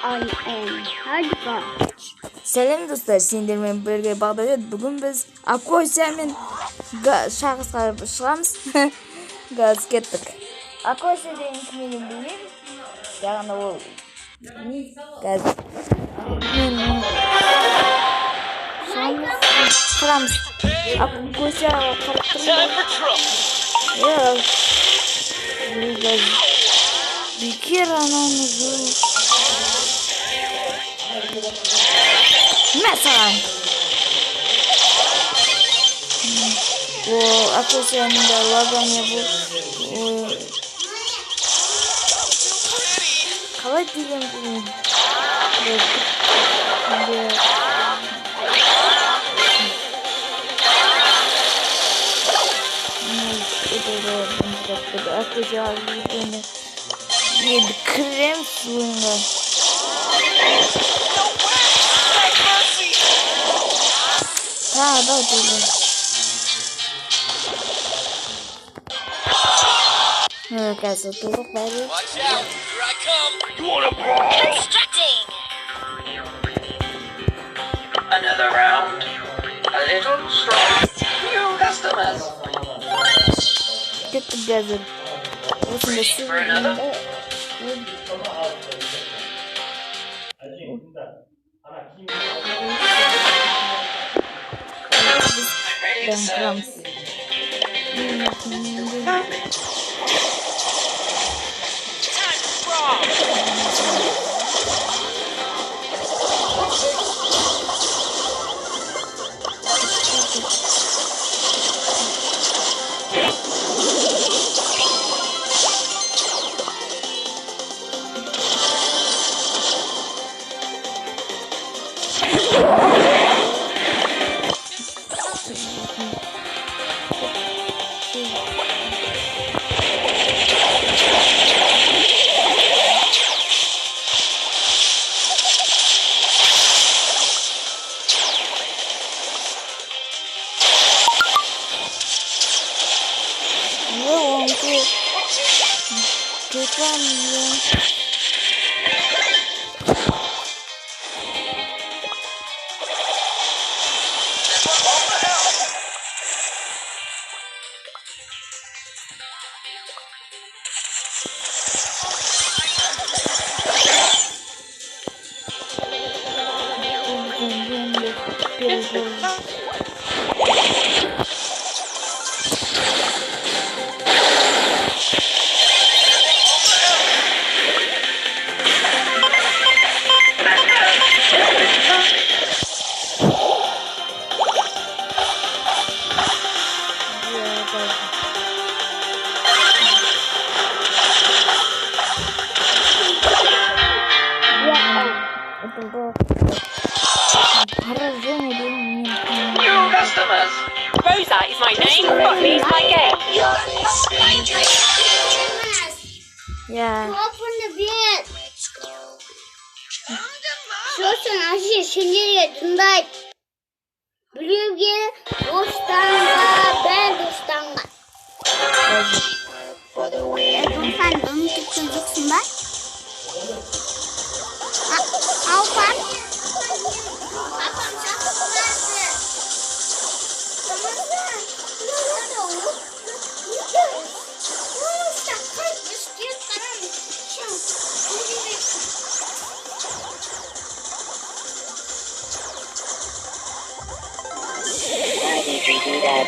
Hadi bak. Selam dostlar, sindirmen birge bağdaşat. Bugün biz Akosyaмен şahıslar çıkamiz. Gaz kettik. Akosya degan kimligini bilmayman. Ya'ni o gaz. Çıkamiz. Akosya qarab turibdi. Ya. Gaz. Bekir anamızı. Mesela bu Akosyan'ın da laganı bu kalay diyeceğim bunu. Akosya yedi krem suyunda. Ha, da oldu. Evet, guys, oturduk bari. Constructing. Another round. A little strong. New customers. Gittik gazı. Olsun da For another. Ready to sell. Time to rob. New customers. Rosa is my name. Botany is my game. Ya. Open the bed. Sosun aşı şeneriye tundayt. Bilge dostanga ben dostanga. Sen onu tutacaksın bak. Al bak. Why did you do that?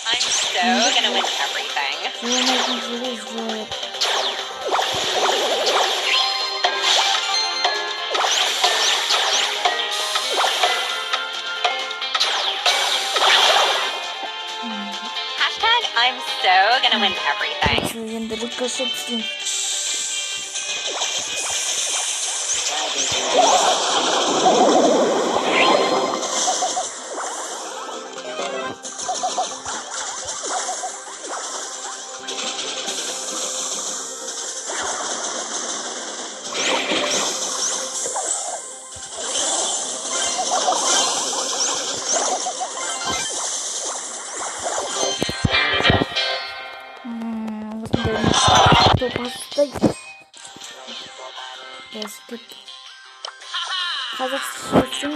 I'm so gonna win everything. Hashtag I'm so gonna win everything. Şimdi ricochet'sin. топастай. Қазақша